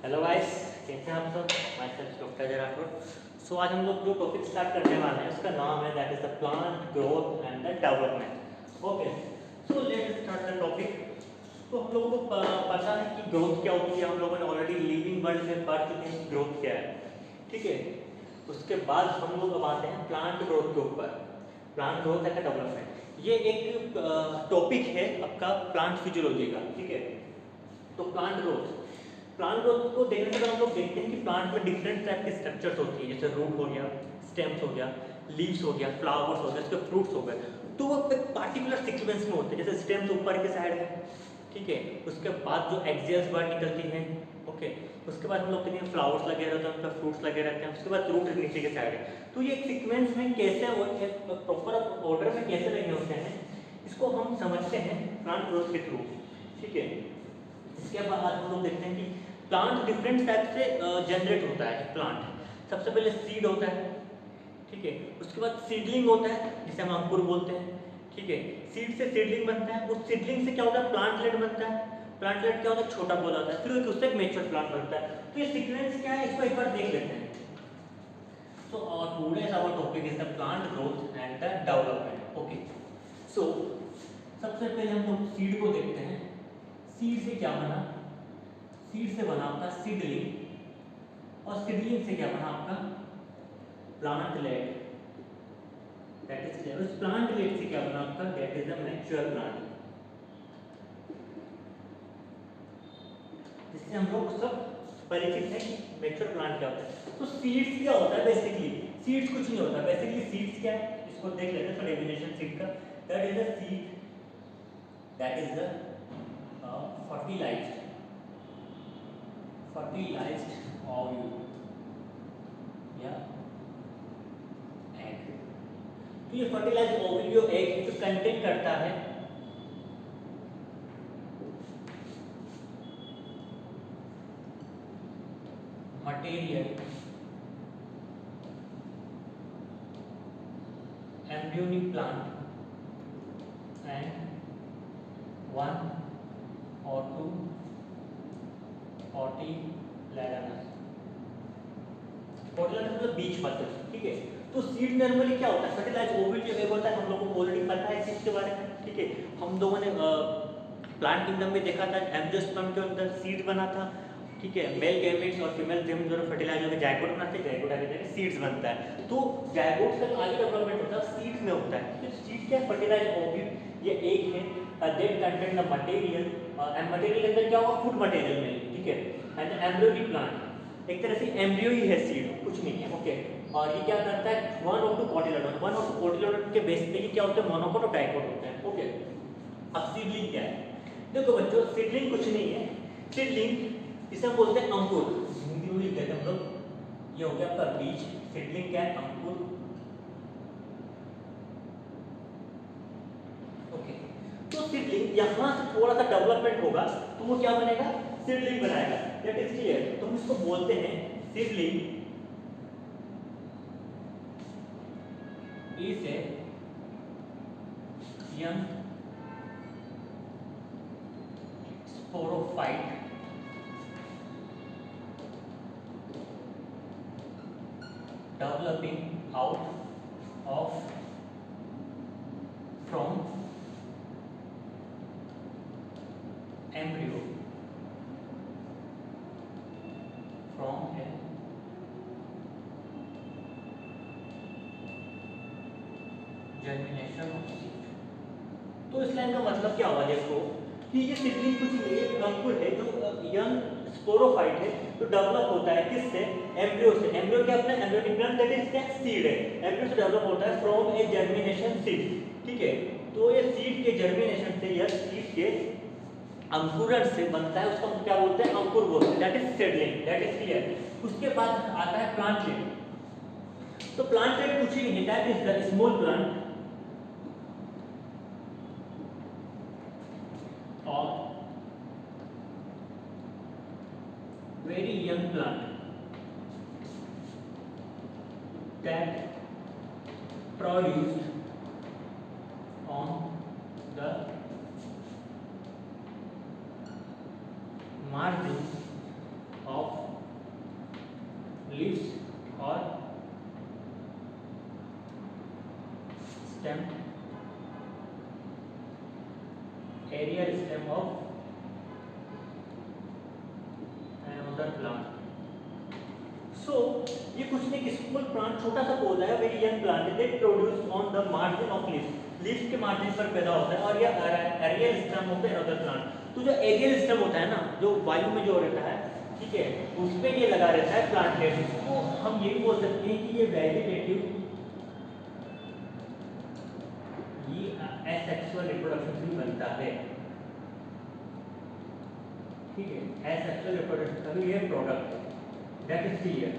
Hello guys, कैसे हैं आप सब। Myself doctor Ajay Rathore. So आज हम लोग जो टॉपिक स्टार्ट करने वाले हैं उसका नाम है that is the plant growth and the development. Okay, so let's start the topic. तो हम लोगों को पता है कि ग्रोथ क्या होती है। हम लोगों ने ऑलरेडी लिविंग वर्ल्ड में पढ़ चुके हैं ग्रोथ क्या है, ठीक है। उसके बाद हम लोग अब आते हैं प्लांट ग्रोथ के ऊपर। प्लांट ग्रोथ एंड डेवलपमेंट ये एक टॉपिक है आपका प्लांट फिजियोलॉजी का, ठीक है। तो प्लांट ग्रोथ को देखने से हम लोग देखते हैं कि प्लांट में डिफरेंट टाइप के स्ट्रक्चर्स होती है, जैसे रूट हो गया, स्टेम्स हो गया, लीव्स हो गया, फ्लावर्स हो गया, इसके फ्रूट्स हो गए। तो वो एक पार्टिकुलर सीक्वेंस में होते हैं, जैसे स्टेम्स ऊपर के साइड है, ठीक है। उसके बाद जो एक्सियल्स बाहर निकलती हैं, ओके। उसके बाद हम लोग देखते हैं फ्लावर्स लगे रहते हैं, उन पर फ्रूट्स लगे रहते हैं। उसके बाद रूट नीचे के साइड है। तो ये एक सीक्वेंस में कैसे प्रॉपर ऑर्डर में कैसे लगे होते हैं, इसको हम समझते हैं प्लांट ग्रोथ के थ्रू, ठीक है। इसके बाद हम लोग देखते हैं कि प्लांट डिफरेंट टाइप से जनरेट होता है। प्लांट सबसे पहले सीड होता है, ठीक है। उसके बाद सीडलिंग होता है जिसे हम अंकुर बोलते हैं, ठीक है। सीड से सीडलिंग बनता है, उस सीडलिंग से क्या होता है प्लांटलेट बनता है। प्लांटलेट क्या होता है छोटा पौधा होता है, फिर उससे एक मेच्योर प्लांट बनता है। तो ये सीक्वेंस क्या है इसको एक बार देख लेते हैं। So today's our topic is the plant growth and the development. Okay, so सबसे पहले हम लोग सीड को देखते हैं। सीड से क्या बना, सीड से बना आपका सीडलिंग, और सीडलिंग से क्या बना आपका प्लांटलेट, दैट इज क्लियर। उस प्लांटलेट से क्या बना आपका that is the mature plant, जिससे हम लोग सब परिचित हैं कि मैच्योर प्लांट क्या होता है। तो सीड्स क्या होता है बेसिकली, सीड्स कुछ नहीं होता बेसिकली। सीड्स क्या है इसको देख लेते हैं थोड़ा डेफिनेशन सीड का। That is the seed, that is the fertilized ovule या एग। तो ये फर्टिलाइज्ड ओव्यूल जो एग जो कंटेन करता है material embryonic plant and one or two cotyledonous, cotyledons मतलब बीज पत्र, ठीक है। तो सीड नॉर्मली क्या होता है फर्टिलाइज्ड ओव्यूल जो एग होता है, हम लोगों को ऑलरेडी पता है इस चीज के बारे में, ठीक है। हम लोगों ने प्लांट किंगडम में देखा था एंजियोस्पर्म के अंदर सीड बना था, ठीक है। मेल गैमेट्स और फीमेल गैमेट्स दोनों फर्टिलाइज होकर जायगोट बनाते हैं, जायगोट आगे जाके सीड्स बनता है। तो जायगोट का आगे डेवलपमेंट होता है सीड्स में होता है। तो सीड क्या है फर्टिलाइज्ड ओव्यूल ये एक है, that contain the material, and material के अंदर क्या होगा फूड मटेरियल में, ठीक है। एंड एम्ब्रियोनिक प्लांट एक तरह से एम्ब्रियो ही है, सीड कुछ नहीं है, ओके। और ये क्या करता है वन और टू कोटिलेडोन के बेस पे ये क्या होता है मोनोकोट और डाइकोट होते हैं, ओके। अब सीडलिंग क्या है, देखो बच्चों सीडलिंग कुछ नहीं है। सीडलिंग इसे हम बोलते हैं अंकुर, हिंदी में लिख देते हैं हम लोग। ये हो गया आपका बीज, सीडलिंग क्या है अंकुर, ओके। तो सीडलिंग यहाँ से थोड़ा सा डेवलपमेंट होगा तो वो क्या बनेगा सीडलिंग बनाएगा, दैट इज क्लियर। तो हम इसको बोलते हैं seedling is a young sporophyte developing out of from embryo from a germination of seed। तो इस लाइन का मतलब क्या हुआ देखो कि ये सीडलिंग कुछ नहीं है, अंकुर है जो यंग स्पोरोफाइट है, तो डेवलप होता है किससे एम्ब्रियो से। एम्ब्रियो क्या अपना एम्ब्रियोनिक प्लांट दैट इज क्या सीड है, एम्ब्रियो से डेवलप होता है फ्रॉम ए जर्मिनेशन सीड, ठीक है। तो ये सीड के जर्मिनेशन से या सीड के अंकुरण से बनता है, उसको हम क्या बोलते हैं अंकुर बोलते हैं, that is seedling, that is clear. उसके बाद आता है प्लांटलेट। तो प्लांटलेट कुछ ही नहीं है, that is the small plant or very young plant that produced on the margins of leaves और stem, aerial stem of another plant. So ये कुछ नहीं, स्मॉल प्लांट छोटा सा पौधा है, वेरी यंग प्लांट है, that produce on the margin of leaves के मार्जिन पर पैदा होता है, और ये aerial stem of another plant. तो जो एरियल स्टेम होता है ना, जो वायु में जो रहता है, ठीक है, उसमें ये लगा रहता है प्लांटलेट। तो हम ये भी बोल सकते हैं कि ये वेजिटेटिव, ये एसेक्सुअल रिप्रोडक्शन से बनता है, ठीक है, एसेक्सुअल रिप्रोडक्शन का भी ये प्रोडक्ट है, दैट इज क्लियर।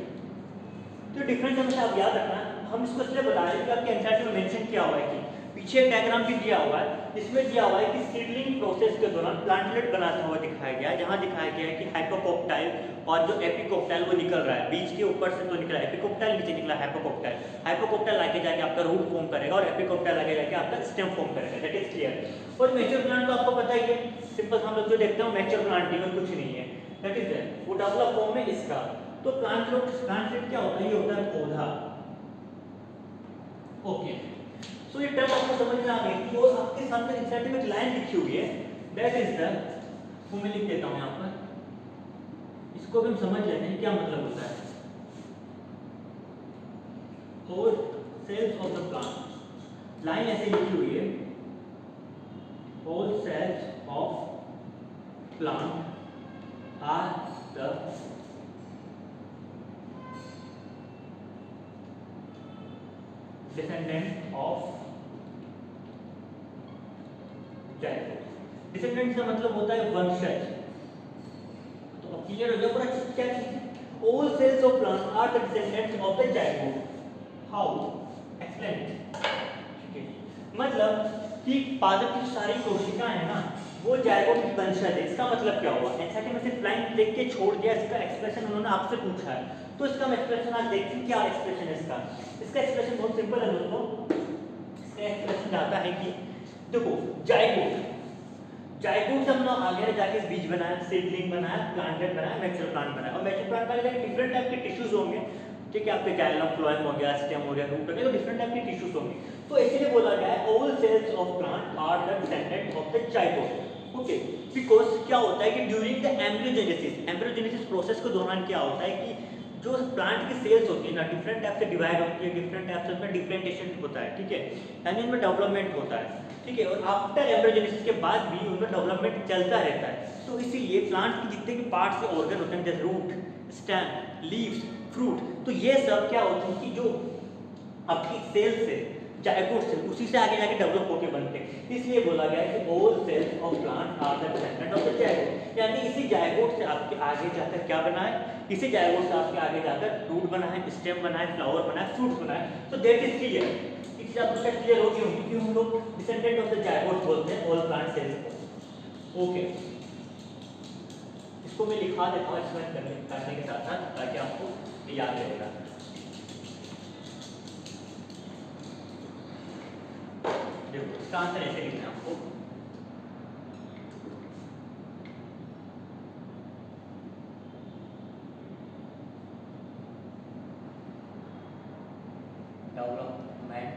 तो डिफरेंस हमेशा आप याद रखना, हम इसको इसलिए बता रहे हैं कि आपके एनसीईआरटी में मेंशन किया हुआ है कि पीछे एक डायग्राम भी दिया हुआ है, इसमें दिया हुआ है कि सीडलिंग प्रोसेस के दौरान प्लांटलेट बनाता हुआ दिखाया गया है, जहां दिखाया गया है कि हाइपोकोप्टाइल और जो एपिकोप्टाइल वो निकल रहा है, बीज के ऊपर से तो निकला एपिकोप्टाइल, नीचे निकला हाइपोकोप्टाइल। हाइपोकोप्टाइल आगे जाके आपका रूट फॉर्म करेगा और एपिकोप्टाइल आगे जाके आपका स्टेम फॉर्म करेगा, दैट इज क्लियर। और मैच्योर प्लांट तो आपको पता ही है, सिंपल हम लोग जो देखते हैं मैच्योर प्लांट में कुछ नहीं है, दैट इज वो डेवलप फॉर्म है इसका। तो प्लांटलेट क्या होता है, ये होता है पौधा। ओके, सो ये टर्म आपको समझ में आ गई कि वो आपके सामने एनसीईआरटी में एक लाइन लिखी हुई है, दैट इज द, वो मैं लिख देता हूं यहां पर, इसको भी हम समझ लेते हैं क्या मतलब होता है। Whole cells of the plant, line ऐसे लिखी हुई है, whole cells of plant are the descendant of zygote. Descendant का मतलब होता है वंशज। तो अब क्लियर हो गया पूरा क्या चीज, all cells of plant are the descendants of the zygote. How, explain. ठीक है, मतलब कि पादप की सारी कोशिकाएं है ना, वो जायगोट की वंशज है। इसका मतलब क्या हुआ, एनसीईआरटी में सिर्फ लाइन देख के छोड़ दिया, इसका एक्सप्रेशन उन्होंने आपसे पूछा है, तो इसका हम एक्सप्रेशन आज देखते हैं क्या एक्सप्रेशन है इसका। इसका एक्सप्रेशन बहुत सिंपल है दोस्तों, इसका एक्सप्रेशन जाता है कि देखो जायगोट से हमने आगे जाके बीज बनाया, सीडलिंग बनाया, प्लांटेड बनाया, मैच्योर प्लांट बनाया, और मैच्योर प्लांट में डिफरेंट टाइप के टिश्यूज होंगे, ठीक है, आपके जाइलम, फ्लोएम हो गया, स्टेम हो गया, रूट हो गया, तो डिफरेंट टाइप के टिश्यूज होंगे। तो इसीलिए बोला गया है all cells of plant are the descendant of the zygote. Okay, because क्या होता है कि ड्यूरिंग द एम्ब्रियोजेनेसिस प्रोसेस के दौरान क्या होता है कि जो प्लांट की सेल्स होती है ना, डिफरेंट टाइप से डिवाइड होती है, डिफरेंट टाइप से उसमें डिफरेंशिएशन होता है, ठीक है, यानी उनमें डेवलपमेंट होता है, ठीक है, और आफ्टर एम्ब्रियोजेनेसिस के बाद भी उनमें डेवलपमेंट चलता रहता है। तो इसीलिए प्लांट के जितने भी पार्ट्स के ऑर्गन होते हैं, जैसे रूट, स्टेम, लीव्स, फ्रूट, तो ये सब क्या होते हैं कि जो आपकी सेल से, जायगोट से, उसी से आगे जाके डेवलप होकर बनते हैं। इसलिए बोला गया है कि all cells of plant are the descendant of the zygote, यानी इसी जायगोट से आपके आगे जाकर क्या बना है, इसी जायगोट से आपके आगे जाकर रूट बना है, स्टेम बना है, फ्लावर बना है, फ्रूट्स बना है। तो दैट इज क्लियर, ये चीज आपको क्लियर होगी होगी कि हम लोग डिसेंडेंट ऑफ द जायगोट बोलते हैं ऑल प्लांट सेल्स को। ओके, इसको मैं लिखा देता हूं एक्सप्लेन करने के साथ साथ, ताकि आपको याद रहेगा। देखो इसका आंसर ऐसे लिखना है आपको, development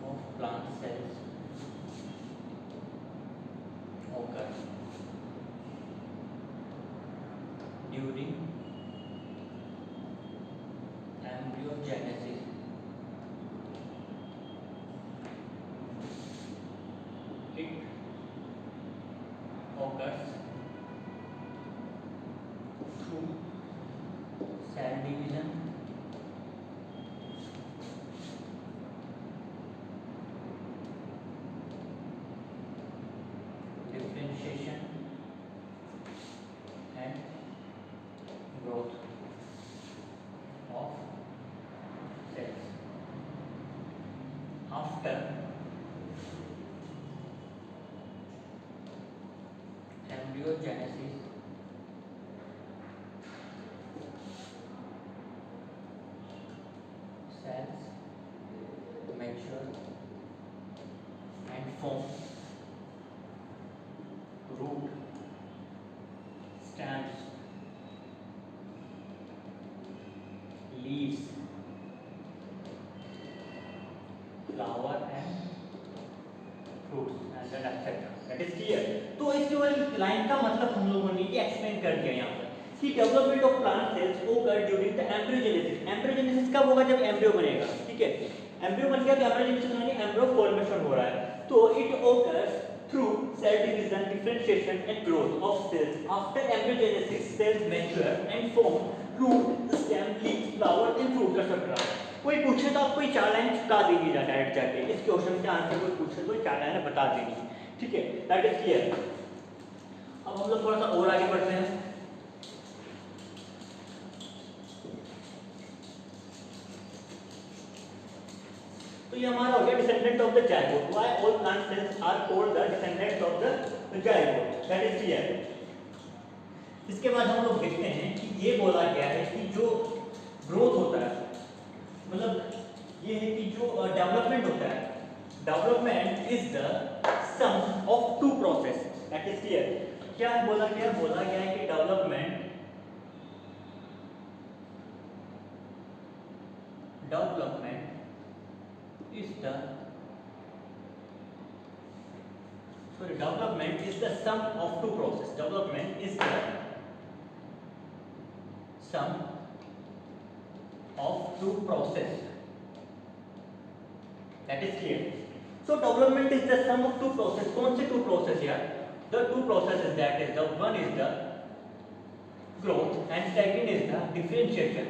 of plant cells occurs during embryogenesis. It occurs through cell division, differentiation and growth of cells. After embryogenesis, cells mature and form root, stems, मतलब हम लोगों ने ये एक्सप्लेन कर दिया यहाँ पर कि डेवलपमेंट ऑफ प्लांट सेल्स ओकर ड्यूरिंग द एम्ब्रियोजेनेसिस। एम्ब्रियोजेनेसिस कब होगा? जब एम्ब्रियो बनेगा, ठीक है। एम्ब्रियो बन गया तो एम्ब्रियोजेनेसिस यानी एम्ब्रियो फॉर्मेशन हो रहा है। तो it occurs through cell division, differentiation and growth of cells. After embryogenesis cells mature and form root, stem, leaf, flower and fruit etcetera. कोई पूछे तो आपको ये 4 लाइन चिपका देंगे डायरेक्ट जाके, इस क्वेश्चन के आंसर कोई पूछे तो 4 लाइन बता देंगे, ठीक है। That is clear. अब हम लोग थोड़ा सा और आगे बढ़ते हैं। तो ये हमारा हो गया descendant of the zygote. Why all plant cells are called the descendants of the zygote, that is clear. इसके बाद हम लोग देखते हैं कि ये बोला गया है कि जो ग्रोथ होता है, मतलब ये है कि जो डेवलपमेंट होता है, development is the sum of two process, that is clear. क्या बोला गया? बोला गया है कि development is the sum of two process. Development is the sum of two process. That is clear. So development is the sum of two process. कौन से two process यार? The two processes, that is the one is the growth and second is the differentiation.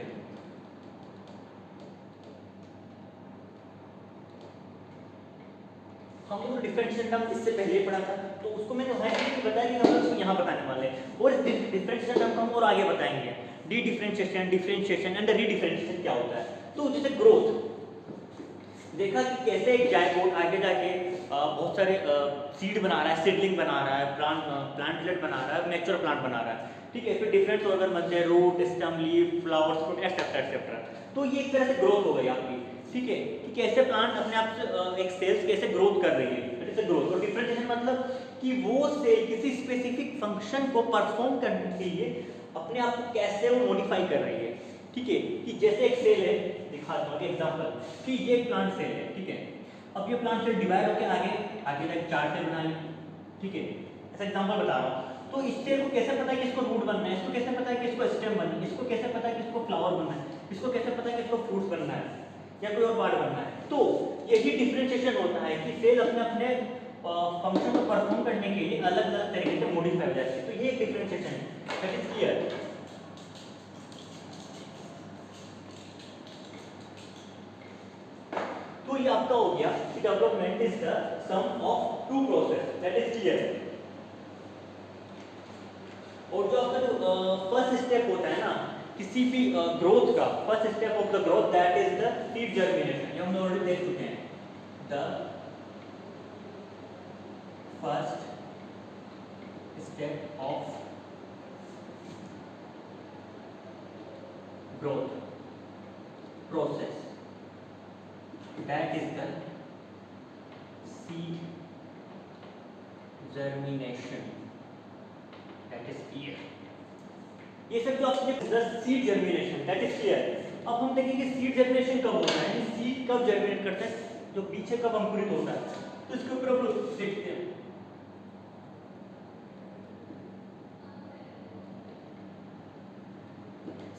हम लोग differentiation term इससे पहले पढ़ा था, तो उसको मैंने वहां नहीं बताया कि हम लोग यहाँ बताने वाले हैं। और इस डिफरेंशिएशन टर्म को हम और आगे बताएंगे, डी डिफरेंशिएशन, डिफरेंशिएशन एंड रीडिफरेंशिएशन क्या होता है। तो जैसे ग्रोथ देखा कि कैसे एक जायगोट आगे जाके बहुत सारे सीड बना रहा है, सीडलिंग बना रहा है, प्लांटलेट बना रहा है, मैच्योर प्लांट बना रहा है, ठीक है। फिर डिफरेंट ऑर्गन बनते हैं, root, stem, leaf, flowers, fruit etcetera etcetera. तो ये एक तरह से ग्रोथ हो गई आपकी, ठीक है, कि कैसे प्लांट अपने आप से एक सेल्स कैसे ग्रोथ कर रही है, जैसे ग्रोथ। और डिफरेंशिएशन मतलब कि वो सेल किसी स्पेसिफिक फंक्शन को परफॉर्म करने के लिए अपने आप को कैसे वो मॉडिफाई कर रही है, ठीक है। कि जैसे एक सेल है, दिखाता हूँ एग्जांपल, कि ये एक प्लांट सेल है, ठीक है। अब ये प्लांट सेल डिवाइड होकर आगे आगे तक 4 सेल बना ली, ठीक है। ऐसा एग्जांपल बता रहा हूँ। तो इस सेल को कैसे पता है कि इसको रूट बनना है, इसको कैसे पता है कि इसको स्टेम बनना है, इसको कैसे पता है कि इसको फ्लावर बनना है, इसको कैसे पता है कि इसको फ्रूट्स बनना है या कोई और पार्ट बनना है। तो यही डिफरेंशिएशन होता है कि सेल अपने अपने फंक्शन को परफॉर्म करने के लिए अलग अलग तरीके से मॉडिफाई हो जाती है। तो ये एक डिफरेंशिएशन है, दैट इज क्लियर। तो ये आपका हो गया कि development is the sum of two process, that is clear. और जो आपका जो फर्स्ट स्टेप होता है ना किसी भी ग्रोथ का, first step of the growth, that is the seed germination. ये हम ऑलरेडी देख चुके हैं। The first step of growth process, that is the seed germination, that is clear। ये सब जो आपने seed germination, that is clear. अब हम देखेंगे सीड जर्मिनेशन कब होता है, यानी सीड कब जर्मिनेट करता है, जो पीछे कब अंकुरित होता है। तो इसके ऊपर हम लोग देखते हैं।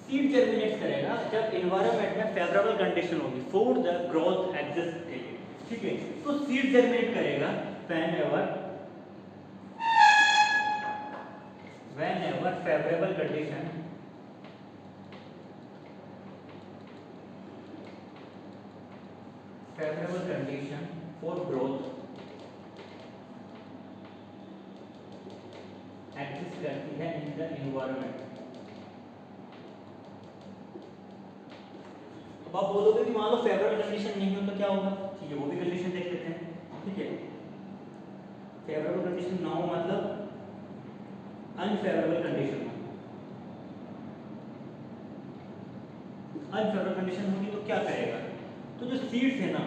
सीड जर्मिनेट करेगा जब एनवायरनमेंट में फेवरेबल कंडीशन होगी फॉर द ग्रोथ एग्जिस्ट के लिए, ठीक है। तो सीड जर्मिनेट करेगा whenever favorable condition for growth exist करती है in the environment। अब आप बोलोगे कि मान लो फेवरेबल कंडीशन नहीं हो तो क्या होगा, ठीक है, वो भी कंडीशन देख लेते हैं, ठीक है। फेवरेबल कंडीशन ना हो मतलब अनफेवरेबल कंडीशन, अनफेवरेबल कंडीशन होगी तो क्या करेगा। तो जो सीड्स है ना,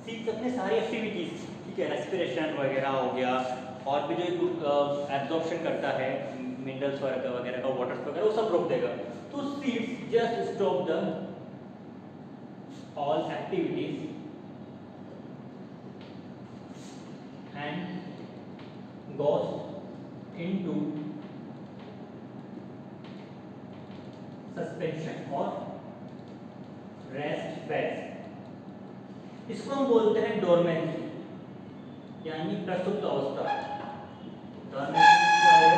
सीड्स अपने सारी एक्टिविटीज, ठीक है, रेस्पिरेशन वगैरह हो गया, और भी जो एब्जॉर्प्शन करता है मिनरल्स वगैरह का, वाटर वगैरह, वो सब रोक देगा। तो seeds just stop the all activities and goes into suspension और रेस्ट फेज। इसको हम बोलते हैं डोरमेंसी, यानी प्रसुप्त अवस्था। डोरमेंसी क्या है?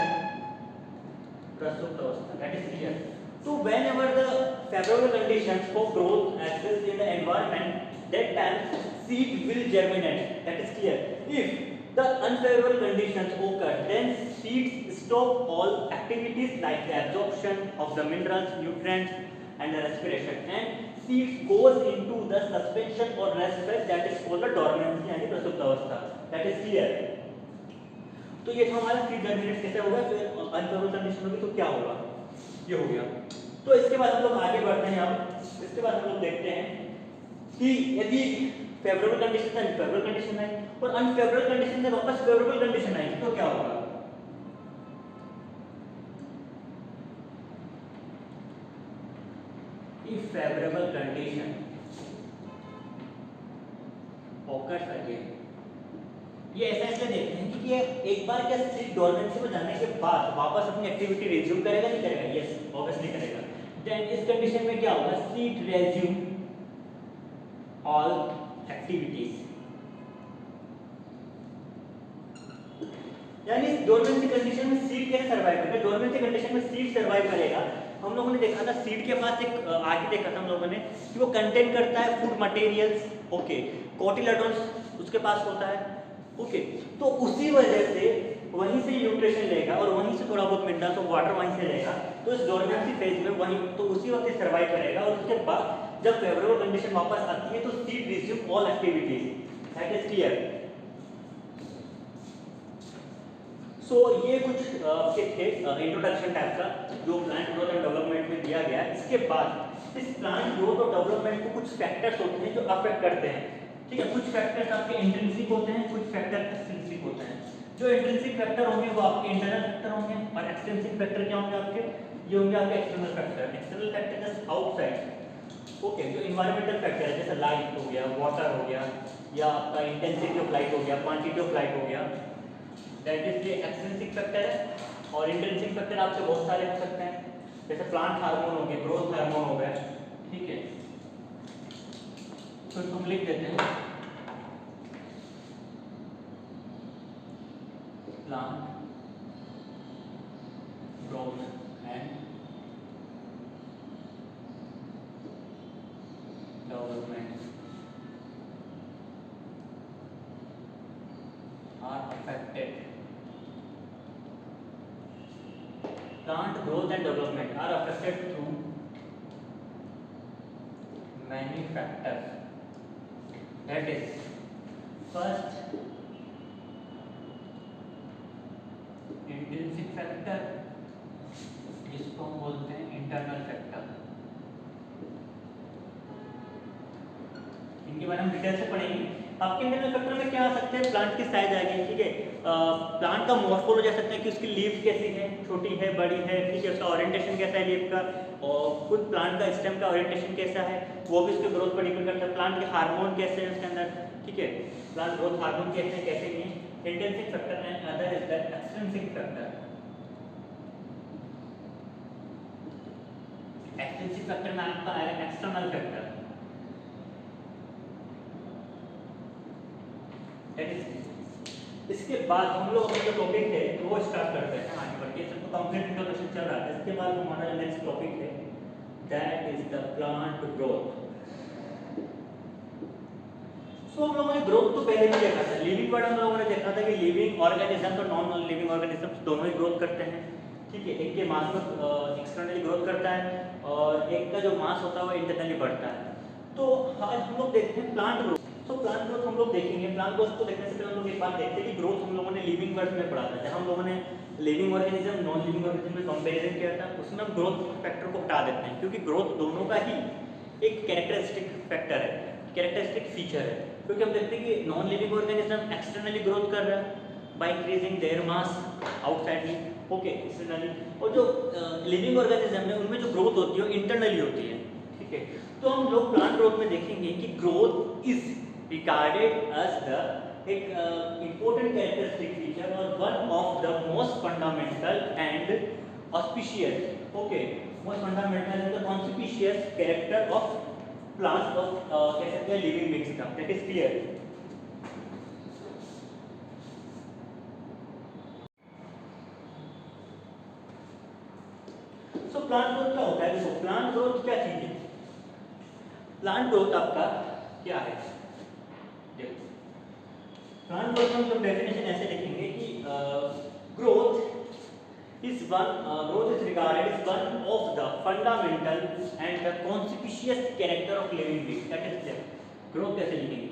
प्रसुप्त अवस्था। That is clear. So whenever the favorable conditions for growth exist in the environment, that time seed will germinate. That is clear. If the unfavorable conditions occur, then seeds stop all activities like the absorption of the minerals, nutrients, and the respiration, and seeds goes into the suspension or rest phase, that is called the dormancy यानी प्रसुप्त अवस्था. That is clear. तो ये तो हमारा seed germinate कैसे होगा? तो unfavourable condition होगी तो क्या होगा? ये हो गया। तो इसके बाद हम लोग आगे बढ़ते हैं। अब इसके बाद हम लोग देखते हैं कि यदि फेवरेबल कंडीशन से अनफेवरेबल कंडीशन आई और अनफेवरेबल कंडीशन से वापस फेवरेबल कंडीशन आई तो क्या होगा? If favorable condition occurs again, ये ऐसा इसलिए देखते हैं कि ये एक बार क्या सीड डोरमेंसी में जाने के बाद वापस अपनी एक्टिविटी रिज्यूम करेगा नहीं करेगा? यस, ऑब्वियसली करेगा। देन इस कंडीशन में क्या होगा? सीड रिज्यूम ऑल एक्टिविटीज, यानी डोरमेंसी कंडीशन में सीड कैसे सर्वाइव करेगा? डोरमेंसी कंडीशन में सीड सर्वाइव करेगा। हम लोगों ने देखा था सीड के पास एक आगे देखा था हम लोगों ने कि वो कंटेन करता है फूड मटेरियल्स, ओके, कोटिलेडोन्स उसके पास होता है, ओके। तो उसी वजह से वहीं से न्यूट्रिशन लेगा और वहीं से थोड़ा बहुत मिनरल्स और वाटर वहीं से लेगा। तो इस डोरमेंसी फेज में वहीं तो उसी वक्त सर्वाइव करेगा और उसके बाद जब फेवरेबल कंडीशन वापस आती है तो seed resume all activities. That is clear. So ये कुछ थे इंट्रोडक्शन टाइप का जो प्लांट ग्रोथ एंड डेवलपमेंट में दिया गया। इसके बाद इस प्लांट ग्रोथ और डेवलपमेंट को कुछ फैक्टर्स होते हैं जो अफेक्ट करते हैं, ठीक है। कुछ फैक्टर्स आपके इंट्रिंसिक होते हैं, कुछ फैक्टर एक्सट्रिंसिक होते हैं। जो इंट्रिंसिक फैक्टर होंगे वो आपके इंटरनल फैक्टर होंगे और एक्सट्रिंसिक फैक्टर क्या होंगे आपके? ये होंगे आपके external factor. External factor just outside, okay. जो इन्वायरमेंटल फैक्टर है जैसे लाइट हो गया, वाटर हो गया, या आपका इंटेंसिटी ऑफ लाइट हो गया, क्वांटिटी ऑफ लाइट हो गया, दैट इज ये एक्सट्रिंसिक फैक्टर है। और इंट्रिंसिक फैक्टर आपके बहुत सारे हो सकते हैं, जैसे प्लांट हार्मोन हो गए, ग्रोथ हार्मोन हो गए, ठीक है। तो तुम लिख देते हैं plant growth and development are affected. Plant growth and development are affected through many factors. That is, first, intrinsic factor, जिसको हम बोलते हैं इंटरनल फैक्टर। इनके बारे में डिटेल से पढ़ेंगे। आपके इंटरनल फैक्टर में क्या आ सकते हैं? प्लांट की साइज आ गई, ठीक है। प्लांट का मॉर्फोलॉजी आ सकता है कि उसकी लीव कैसी है, छोटी है, बड़ी है, ठीक है। उसका ओरिएंटेशन कैसा है लीव का, और खुद प्लांट का स्टेम का ओरिएंटेशन कैसा है, वो भी उसके ग्रोथ पर डिपेंड करता है। प्लांट के हार्मोन कैसे हैं उसके अंदर, ठीक है। प्लांट ग्रोथ हार्मोन कैसे हैं, कैसे नहीं है। Intrinsic factor and other is the extrinsic factor. Extrinsic factor में आपका आएगा एक्सटर्नल फैक्टर। इसके बाद हम लोग अपना जो टॉपिक है वो स्टार्ट करते हैं आगे बढ़ के। सबको कंप्लीट इंट्रोडक्शन चल रहा है। इसके बाद हमारा जो नेक्स्ट टॉपिक है that is the plant growth. So हम लोगों ने ग्रोथ तो पहले भी देखा था। लिविंग वर्ड हम लोगों ने देखा था कि लिविंग ऑर्गेनिजम्स और नॉन लिविंग ऑर्गेनिजम्स दोनों ही ग्रोथ करते हैं, ठीक है। एक के मास में एक्सटर्नली ग्रोथ करता है और एक का जो मास होता है वो इंटरनली बढ़ता है। तो आज हम लोग देखते हैं प्लांट ग्रोथ। तो प्लांट ग्रोथ हम लोग देखेंगे। प्लांट ग्रोथ को देखने से पहले हम लोग एक बात देखते हैं कि ग्रोथ हम लोगों ने लिविंग वर्ड में पढ़ा था। जब हम लोगों ने living organism non living organism में कंपैरिजन किया था उसमें हम ग्रोथ फैक्टर को हटा देते हैं, क्योंकि ग्रोथ दोनों का ही एक कैरेक्टरिस्टिक फैक्टर है, कैरेक्टरिस्टिक फीचर है। क्योंकि हम देखते हैं कि non living organism externally growth कर रहा है by increasing their mass outsidely, okay, externally. और जो लिविंग ऑर्गेनिज्म है उनमें जो ग्रोथ होती है वो इंटरनली होती है, ठीक है। तो हम लोग प्लांट ग्रोथ में देखेंगे कि growth is regarded as the एक important characteristic feature or one of the most fundamental and auspicious, okay, most fundamental and the conspicuous character of plants of कह सकते हैं living beings का, that is clear. So plant growth क्या होता है? देखो plant growth क्या चीज है? Plant growth आपका क्या है? देखो प्लांट ग्रोथ हम जब डेफिनेशन ऐसे लिखेंगे कि growth is regarded is one of the fundamental and the conspicuous character of living being, that is clear. Growth कैसे लिखेंगे?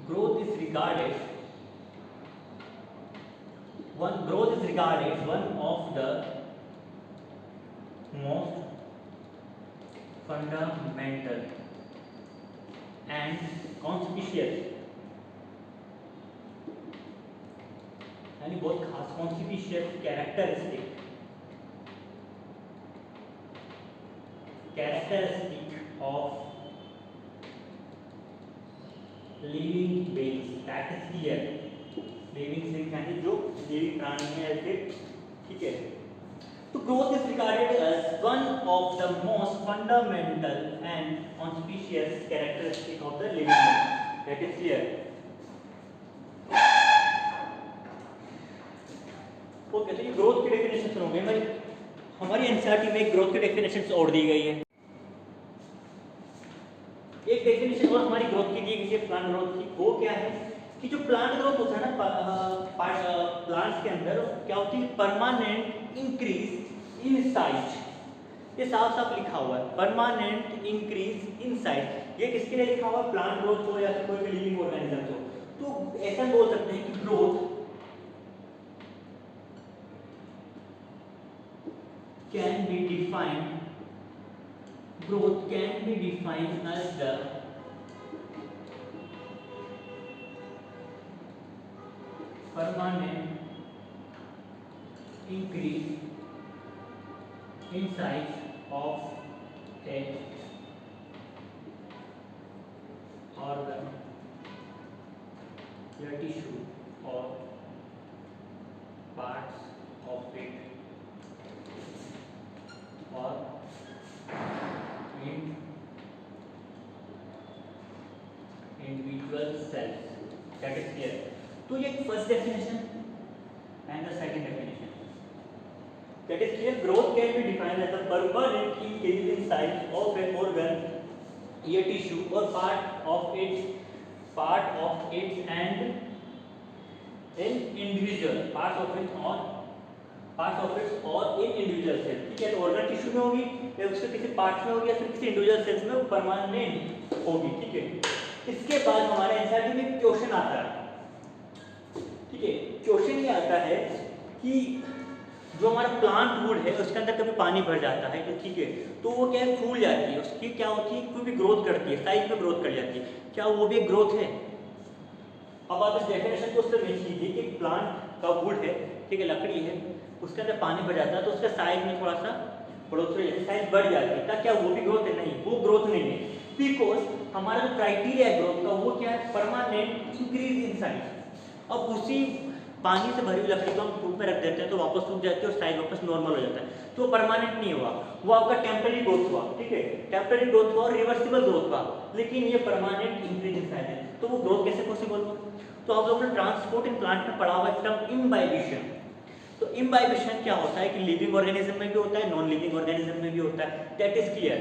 Growth is regarded one of the most fundamental and conspicuous, यानी बहुत खास conspicuous characteristic of living beings, that is clear. living beings यानी जो living प्राणी है ऐसे, ठीक है. तो growth is regarded as one of the most fundamental and conspicuous characteristic of the living being. That is clear. Okay, तो ये ग्रोथ की डेफिनेशन सुनोगे. हमारी एनसीईआरटी में एक ग्रोथ की डेफिनेशन और दी गई है. एक डेफिनेशन और हमारी ग्रोथ की दी गई है प्लांट ग्रोथ की. वो क्या है कि जो प्लांट ग्रोथ होता है ना प्लांट्स के अंदर, क्या होती है? Permanent increase in size. ये साफ साफ लिखा हुआ है, परमानेंट इंक्रीज इन साइज. ये किसके लिए लिखा हुआ है? प्लांट ग्रोथ हो या फिर कोई भी लिविंग ऑर्गेनिज्म हो. तो ऐसा बोल सकते हैं कि growth can be defined as the permanent increase in size of a organ या tissue or parts of it or in individual cells. That is clear. तो ये first definition and the second definition. That is clear. Growth can be defined as a permanent increase in size of an organ, a tissue or part of it and in individual parts of it or in individual cells. ठीक है, तो organ tissue में होगी या उसके किसी parts में होगी या फिर किसी इंडिविजुअल सेल्स में परमानेंट होगी. ठीक है. इसके बाद हमारे एनसीईआरटी में क्वेश्चन आता है. ठीक है, क्वेश्चन ये आता है कि जो हमारा प्लांट वुड है उसके अंदर कभी पानी भर जाता है तो ठीक है, तो वो क्या है? फूल जाती है. उसकी क्या होती है? कोई भी ग्रोथ करती है, साइज में ग्रोथ कर जाती है. क्या वो भी एक ग्रोथ है? अब आप इस डेफिनेशन को उससे मैच कीजिए कि प्लांट का वुड है, ठीक है, लकड़ी है, उसके अंदर पानी भर जाता है तो उसका साइज में थोड़ा सा बढ़ोतरी हो जाती है, साइज बढ़ जाती है. क्या वो भी ग्रोथ है? नहीं, वो ग्रोथ नहीं है. बिकॉज हमारा जो क्राइटेरिया है ग्रोथ का वो क्या है? Permanent increase in size. अब उसी पानी से भरी हुई लकड़ी को हम धूप में रख देते हैं तो वापस सूख जाती है और साइज वापस नॉर्मल हो जाता है. तो परमानेंट नहीं हुआ, वो आपका टेम्पररी ग्रोथ हुआ. ठीक है, टेम्पररी ग्रोथ हुआ और रिवर्सिबल ग्रोथ हुआ, लेकिन ये परमानेंट इंक्रीज इन साइज है. तो वो ग्रोथ कैसे पॉसिबल हुआ? तो आप लोगों ने ट्रांसपोर्ट इन प्लांट में पढ़ा हुआ टर्म इम्बाइबिशन. तो इम्बाइबिशन क्या होता है कि लिविंग ऑर्गेनिज्म में भी होता है, नॉन लिविंग ऑर्गेनिज्म में भी होता है. That is clear.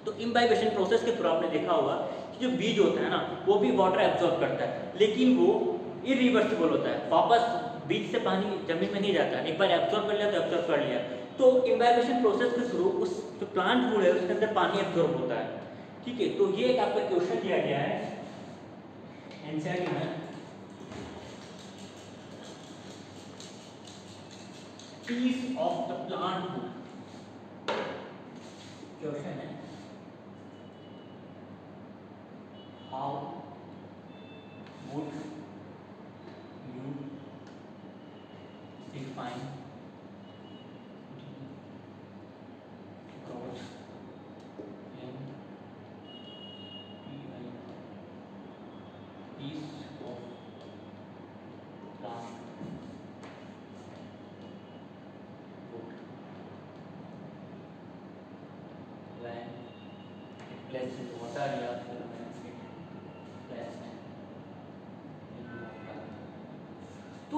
तो इम्बाइबिशन प्रोसेस के थ्रू आपने देखा होगा कि जो बीज होता है ना वो भी वाटर एब्जॉर्ब करता है, लेकिन वो इरिवर्सिबल होता है. वापस बीज से पानी जमीन में नहीं जाता, एक बार एब्जॉर्ब कर लिया तो एब्जॉर्ब कर लिया. तो इम्बाइबिशन प्रोसेस के थ्रू उस जो प्लांट फूड है उसके अंदर पानी एब्जॉर्ब होता है. ठीक है, तो ये एक आपका क्वेश्चन दिया गया है एनसीईआरटी में. piece of the plant wood. Question है how would you define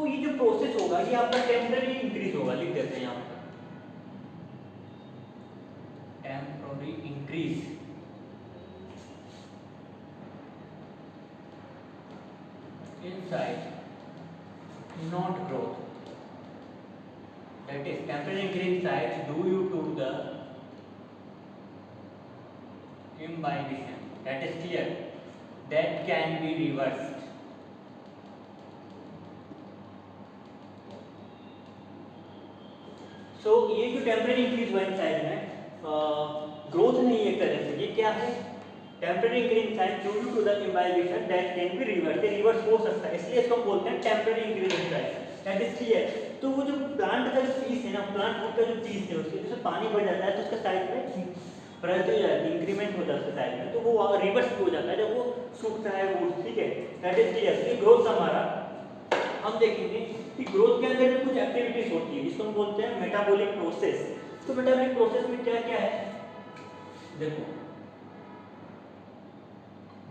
ये जो प्रोसेस होगा ये आपका टेम्पररी इंक्रीज होगा, लिख देते हैं यहाँ पर temporary increase in size, not growth. That is temporary increase in size due to the imbibition. That is clear. That can be reversed. So ये जो temporary increase हुआ इन साइज में ग्रोथ नहीं एक तरह से, ये क्या है temporary increase in size due to the imbibition that can be reverse, ये रिवर्स हो सकता है, इसलिए इसको हम बोलते हैं temporary increase in size. That is clear. तो वो जो प्लांट का जो पीस है ना, प्लांट फूड का जो पीस है उसके जैसे पानी बढ़ जाता है तो उसका साइज में बढ़ती हो जाती है, इंक्रीमेंट होता है उसके साइज में, तो वो रिवर्स हो जाता है जब वो सूखता है वो, ठीक है। That is clear. ये ग्रोथ हमारा हम देखेंगे कि ग्रोथ के अंदर भी कुछ एक्टिविटीज होती है जिसको हम बोलते हैं मेटाबॉलिक प्रोसेस। तो मेटाबॉलिक प्रोसेस में क्या क्या है देखो,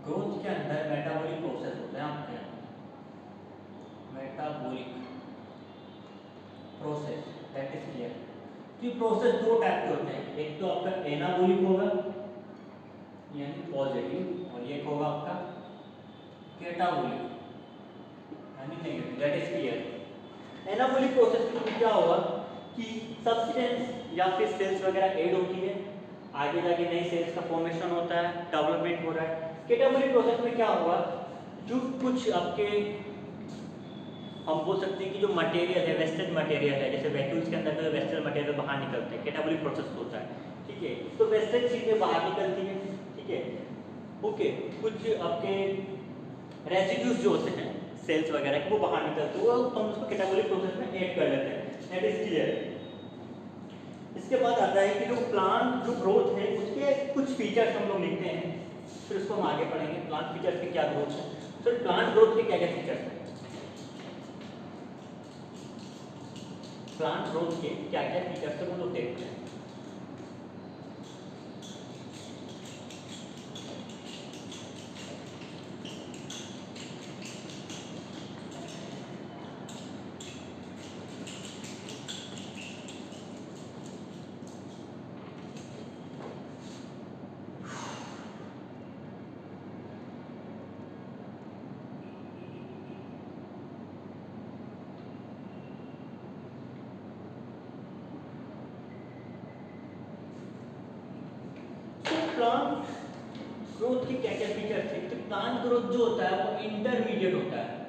ग्रोथ के अंदर मेटाबॉलिक प्रोसेस होते हैं आपके metabolic process, that is clear. ये प्रोसेस दो टाइप के होते हैं, एक तो आपका एनाबॉलिक होगा यानी पॉजिटिव, और एक होगा आपका कैटाबॉलिक यानी negative, that is clear. Anabolic process में क्या होगा कि सब्सटेंस या फिर सेल्स वगैरह ऐड होती है, आगे जाके नई सेल्स का फॉर्मेशन होता है, डेवलपमेंट हो रहा है। कैटाबॉलिक प्रोसेस में क्या होगा, जो कुछ आपके हम बोल सकते हैं कि जो मटेरियल है, वेस्टेज मटेरियल है, जैसे वैक्यूल्स के अंदर जो वेस्टेज मटेरियल बाहर निकलते हैं, कैटाबॉलिक प्रोसेस होता है, ठीक है। तो वेस्टेज चीजें बाहर निकलती हैं, ठीक है, ओके। कुछ आपके रेसिड्यूज जो होते हैं सेल्स वगैरह के वो बाहर निकलते हैं, तो हम उसको कैटाबॉलिक प्रोसेस में ऐड कर लेते हैं, दैट इज क्लियर। इसके बाद आता है कि जो प्लांट जो ग्रोथ है उसके कुछ फीचर्स हम लोग लिखते हैं, फिर उसको हम आगे पढ़ेंगे प्लांट फीचर्स के क्या ग्रोथ है। तो प्लांट ग्रोथ के क्या क्या फीचर्स हैं, प्लांट ग्रोथ के क्या क्या फीचर्स है वो लोग देखते हैं। प्लांट ग्रोथ के क्या क्या फीचर्स है। तो प्लांट ग्रोथ जो होता है वो इंटरमीडिएट होता है।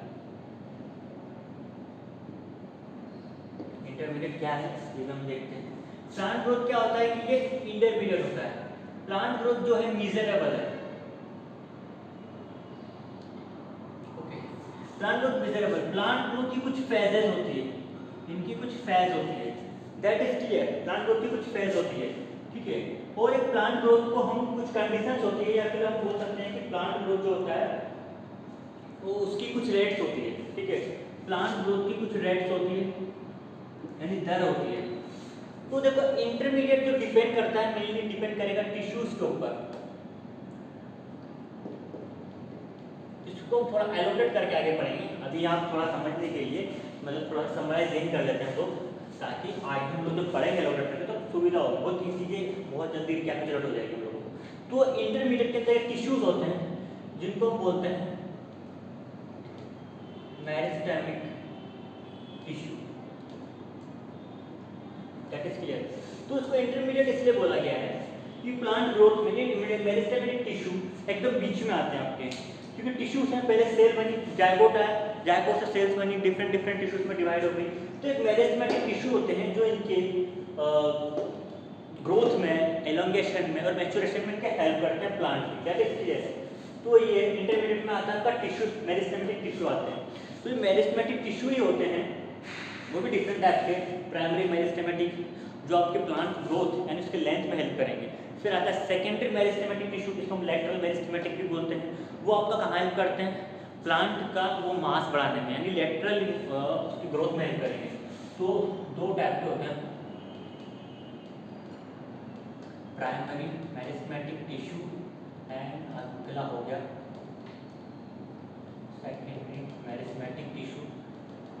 इंटरमीडिएट क्या है ये हम देखते हैं। प्लांट ग्रोथ क्या होता है कि ये इंटरमीडिएट होता है। प्लांट ग्रोथ जो है मेजरेबल है, okay. Plant growth measurable, plant growth की कुछ फेजेस होती है, इनकी कुछ फेज होती है, that is clear. Plant growth की कुछ फेज होती है, ठीक है। और एक प्लांट ग्रोथ को हम कुछ कंडीशंस होती है, या फिर हम बोल सकते हैं कि प्लांट ग्रोथ जो होता है वो उसकी कुछ रेट्स होती है, ठीक है। प्लांट ग्रोथ की कुछ रेट्स होती है यानी दर होती है। तो देखो इंटरमीडिएट जो डिपेंड करता है, मेनली डिपेंड करेगा टिश्यूज के ऊपर। इसको थोड़ा एलोकेट करके आगे पढ़ेंगे, अभी आप थोड़ा समझने के लिए मतलब थोड़ा समराइज कर लेते हैं, तो ताकि आगे हम लोग जब पढ़ेंगे एलोकेट करके तो सुविधा होगी, बहुत ही चीज़ें बहुत जल्दी कैप्चर हो जाएगी हम लोगों को। तो इंटरमीडिएट के अंदर टिश्यूज होते हैं जिनको हम बोलते हैं मेरिस्टेमिक टिश्यू, दैट इज क्लियर। तो इसको इंटरमीडिएट इसलिए बोला गया है कि प्लांट ग्रोथ में मेरिस्टेमिक टिश्यू एकदम बीच में आते हैं आपके, क्योंकि टिश्यूज हैं, पहले सेल बनी, जायगोट है, जायगोट से सेल्स बनी, डिफरेंट डिफरेंट टिश्यूज में डिवाइड हो गई। तो एक मेरिस्टेमिक टिश्यू होते हैं जो इनके ग्रोथ में, एलोंगेशन में और मैच्योरेशन में इनके हेल्प करते हैं प्लांट की, दैट इज क्लियर। तो ये इंटरमीडिएट में आता है का टिश्यू, मेरिस्टेमेटिक टिश्यू आते हैं। तो ये मेरिस्टेमेटिक टिश्यू ही होते हैं, वो भी डिफरेंट टाइप के, प्राइमरी मेरिस्टेमेटिक जो आपके प्लांट ग्रोथ यानी उसके लेंथ में हेल्प करेंगे। फिर आता है सेकेंडरी मेरिस्टेमेटिक टिश्यू, जिसको हम लैटरल मेरिस्टेमेटिक भी बोलते हैं। वो आपका कहाँ हेल्प करते हैं, प्लांट का वो मास बढ़ाने में, यानी लैटरल उसकी ग्रोथ में हेल्प करेंगे। तो दो टाइप के होते हैं, प्राइमरी मेरिस्टेमेटिक टिश्यू एंड अगला हो गया सेकेंडरी मेरिस्टेमेटिक टिश्यू।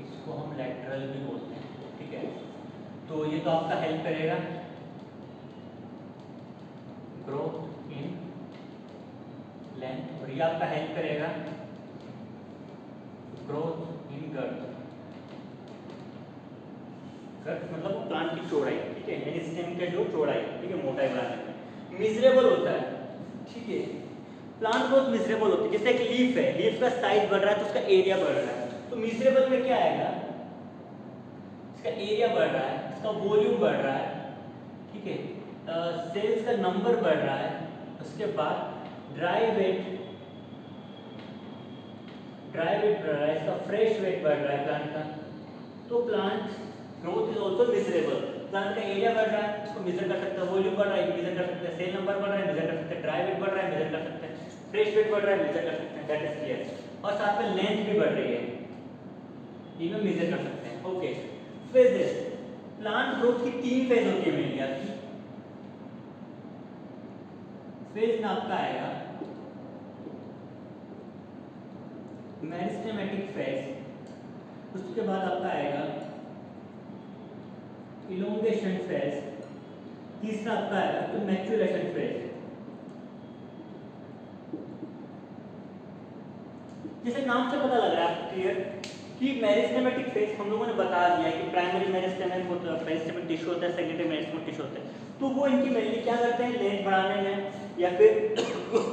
इसको इसको हम लैटरल भी बोलते हैं, ठीक है। तो ये तो आपका हेल्प करेगा ग्रोथ इन लेंथ, और ये आपका हेल्प करेगा ग्रोथ इन गर्थ। गर्थ मतलब वो प्लांट की चौड़ाई, ठीक है, यानी स्टेम के जो चौड़ाई, ठीक है, मोटाई बढ़ाने में। मिजरेबल होता है, ठीक है, प्लांट बहुत मिजरेबल होती है। जैसे एक लीफ है, लीफ का साइज बढ़ रहा है तो उसका एरिया बढ़ रहा है, तो मिजरेबल में क्या आएगा, इसका एरिया बढ़ रहा है, इसका वॉल्यूम बढ़ रहा है, ठीक है, सेल्स का नंबर बढ़ रहा है। उसके बाद ड्राई वेट बढ़ रहा है, इसका फ्रेश वेट बढ़ रहा है प्लांट का। तो plant growth is also miserable. Plant का एरिया बढ़ रहा है, इसको मेजर कर सकते हैं, वॉल्यूम बढ़ रहा है, मेजर कर सकते हैं, सेल नंबर बढ़ रहा है, मेजर कर सकते हैं, ड्राई वेट बढ़ रहा है, मेजर कर सकते हैं, फ्रेश वेट बढ़ रहा है, मेजर कर सकते हैं, दैट इज क्लियर। और साथ में लेंथ भी बढ़ रही है, ये भी मेजर कर सकते हैं। ओके, फेजेस, प्लांट ग्रोथ की 3 फेज होती है मेनली आपकी। फेज में आपका आएगा मेरिस्टेमेटिक फेज, उसके बाद आपका आएगा इलोंगेशन फेज, तीसरा आपका आएगा मैच्योरेशन फेज। जैसे नाम से पता लग रहा है आपको क्लियर कि मेरिस्टेमेटिक फेज हम लोगों ने बता दिया है कि प्राइमरी मेरिस्टेमिक टिश्यू होता है, सेकेंडरी मेरिस्टेमिक टिश्यू होता है। तो वो इनकी मेनली क्या करते हैं, लेंथ बढ़ाने में या फिर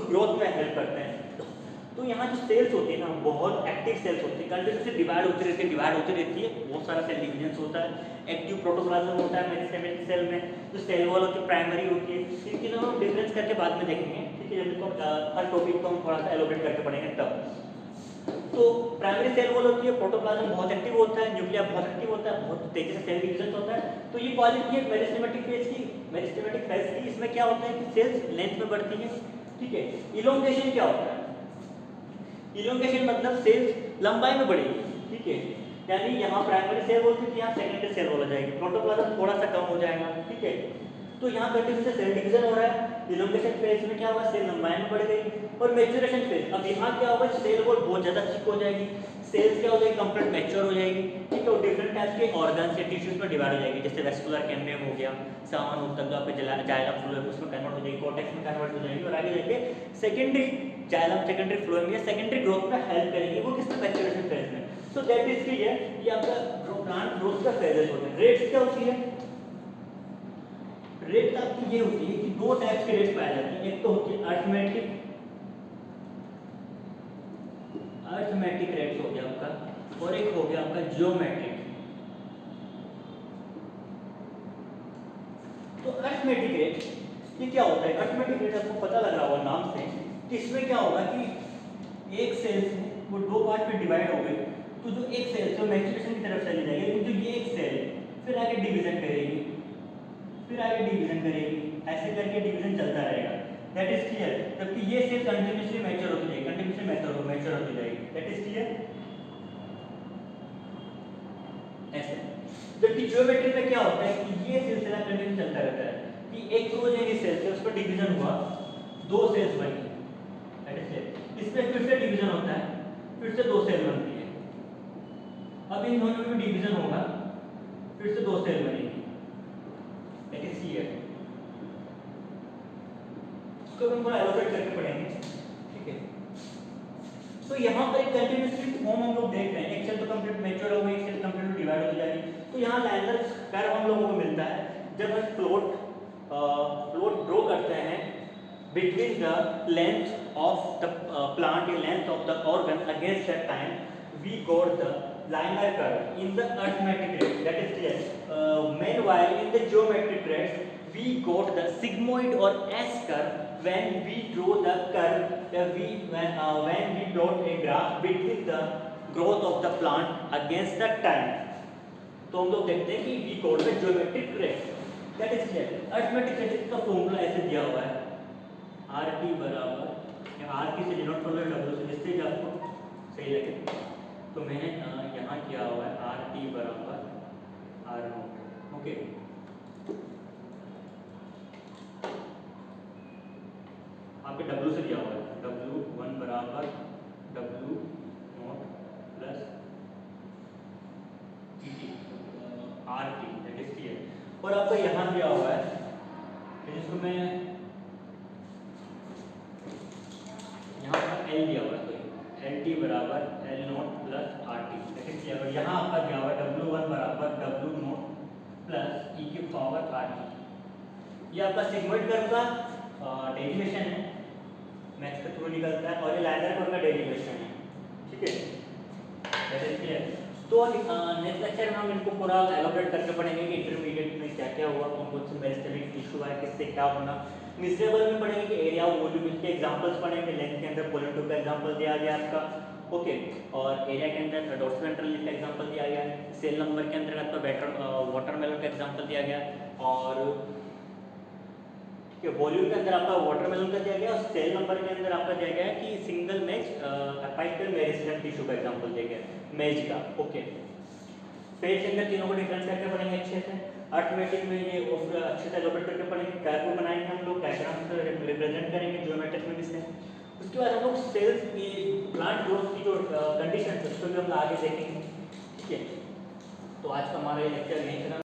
ग्रोथ में हेल्प करते हैं। तो यहाँ जो सेल्स होती है ना, बहुत एक्टिव सेल्स होती है, कंटिन्यूसली डिवाइड होती रहती है, बहुत सारा सेल डिवीजन होता है। एक्टिव प्रोटोप्लाज्म होता है मेरिस्टेमिक सेल में, जो सेल वॉल होती है प्राइमरी होती है। इन तीनों हम डिफरेंस करके बाद में देखेंगे, ठीक है, जब इसको हर टॉपिक को हम थोड़ा सा एलोबरेट करके पढ़ेंगे तब। तो प्राइमरी सेल वॉल होती है, प्रोटोप्लाज्म बहुत एक्टिव होता है, न्यूक्लिया बहुत एक्टिव होता है, बहुत तेजी से सेल डिवीजन होता है। तो ये क्वालिटी है मेरिस्टेमेटिक फेज की, मेरिस्टेमेटिक फेज की। इसमें क्या होता है कि सेल्स लेंथ में बढ़ती है, ठीक है। इलोंगेशन क्या होता है, इलोंगेशन मतलब सेल्स लंबाई में बढ़ेगी, ठीक है, यानी यहाँ प्राइमरी सेल वॉल थी, यहाँ सेकेंडरी सेल वॉल हो जाएगी, प्रोटोप्लाज्म थोड़ा सा कम हो जाएगा, ठीक है। तो यहाँ कंटिन्यू से सेल डिवीजन हो रहा है। इलोंगेशन फेज में क्या होगा, सेल लंबाई में बढ़ गई। और मैच्योरेशन फेज, अब यहाँ क्या होगा, सेल वॉल बहुत ज़्यादा थिक हो जाएगी, सेल्स क्या हो जाएगी, कंप्लीट मैच्योर हो जाएगी, ठीक है, और डिफरेंट टाइप्स के ऑर्गन्स या टिश्यूज में डिवाइड हो जाएगी। जैसे वेस्कुलर कैम्बियम हो गया, सामान ऊतक पे जाइलम फ्लोएम उसमें कन्वर्ट हो जाएगी, कॉर्टेक्स में कन्वर्ट हो जाएगी, और आगे जाके सेकेंडरी जाइलम, सेकेंडरी फ्लोएम या सेकेंडरी ग्रोथ में हेल्प करेगी। वो किसमें, मैच्योरेशन फेज में। सो दैट इज क्लियर, ये आपका प्लांट ग्रोथ का फेजेस होते हैं। रेट्स क्या होती है, रेट आपकी ये होती है कि 2 टाइप्स के रेट्स पाए जाते हैं। एक तो होती है अर्थमेटिक रेट्स हो गया आपका, और एक हो गया आपका जियोमेट्रिक। तो अर्थमेटिक रेट ये क्या होता है, अर्थमेटिक रेट आपको पता लग रहा होगा नाम से कि इसमें क्या होगा कि एक सेल से वो 2 पार्ट में डिवाइड हो गई, तो जो एक सेल से मैच्योरेशन की तरफ चली जाएगी, लेकिन जो ये एक सेल है फिर आगे डिवीजन करेगी, फिर आगे डिवीजन करेगी, ऐसे करके डिवीजन चलता रहेगा, दैट इज क्लियर। जबकि ये सेल कंटिन्यूअसली मैच्योर होती जाएगी, कंटिन्यूअसली मैच्योर होती जाएगी, दैट इज क्लियर। ऐसे जबकि ज्योमेट्री में क्या होता है कि ये सिलसिला कंटिन्यू चलता रहता है कि एक प्रोजेनी सेल से उस पर डिवीजन हुआ, 2 सेल्स बनी, दैट इज क्लियर। इसमें फिर से डिवीजन होता है, फिर से 2 सेल बनती है, अब इन दोनों में डिवीजन होगा, फिर से 2 सेल बनेगी, दैट इज क्लियर। इसको हम थोड़ा एलोबरेट करके पढ़ेंगे, ठीक है। तो यहाँ पर एक कंटिन्यूअसली फॉर्म हम लोग देख रहे हैं, एक सेल तो कंप्लीट मैच्योर हो गई, एक सेल कंप्लीट डिवाइड हो जाएगी। तो यहाँ लाइनर कर्व हम लोगों को मिलता है जब हम प्लॉट ड्रॉ करते हैं between the length of the plant या length of the organ against that time we got the linear curve in the arithmetic rate, that is clear. meanwhile in the geometric rates we got the sigmoid or S curve when we draw the curve when we plot a graph between the growth of the plant against the time। तो हम लोग देखते हैं कि we code में geometric rate, that is clear. Arithmetic rate का formula ऐसे दिया हुआ है, आर टी बराबर, आर टी से डिनोट कर लो, डब्ल्यू से, जिससे कि आपको सही लगे। तो मैंने यहाँ किया हुआ है आर टी बराबर आर नोट, ओके। आपके W से दिया हुआ है, W1 बराबर W नोट प्लस और आपको यहाँ दिया हुआ है जिसको मैं यहाँ पर एल दिया हुआ है, तो एल टी बराबर L note plus R T, और यहाँ आपका दिया हुआ है डब्ल्यू वन बराबर डब्ल्यू नोट प्लस ई की पावर आर टी। ये आपका सिग्मोइड कर्व का डेरिवेशन है, मैथ्स के थ्रू निकलता है, और ये लाइनर कर्व का डेरिवेशन है, ठीक है। तो नेक्स्ट लेक्चर में हम इनको पूरा एलोबरेट करके पढ़ेंगे कि इंटरमीडिएट में क्या क्या हुआ, कौन कौन से मेरिस्टेमिक टिश्यू है, किससे क्या बना। मिसरेबल में पढ़ेंगे कि एरिया वॉल्यूम के एग्जांपल्स पढ़ेंगे, लेंथ के अंदर पोलन ट्यूब का एग्जांपल दिया गया आपका, ओके, और एरिया के अंदर डॉर्सल वेंट्रल लीफ का एग्जांपल दिया गया है, सेल नंबर के अंतर्गत वाटरमेलन का एग्जांपल दिया गया, और वॉल्यूम के अंदर आपका वाटरमेलन का दिया गया, और सेल नंबर के अंदर आपका दिया गया है कि single match apical meristem tissue का एग्जांपल दिया गया मैच का, ओके। फेज के अंदर तीनों को डिफरेंस करके पढ़ेंगे अच्छे से। अर्थमेटिक में ये अच्छे से एलोबरेट करके पढ़ेंगे, कर्व बनाएंगे हम लोग, डायग्राम से रिप्रेजेंट करेंगे ज्योमेट्रिक में भी से। उसके बाद हम लोग सेल्स की प्लांट ग्रोथ की जो कंडीशन है उसको भी हम आगे देखेंगे, ठीक है। तो आज का हमारा ये लेक्चर यहीं खत्म।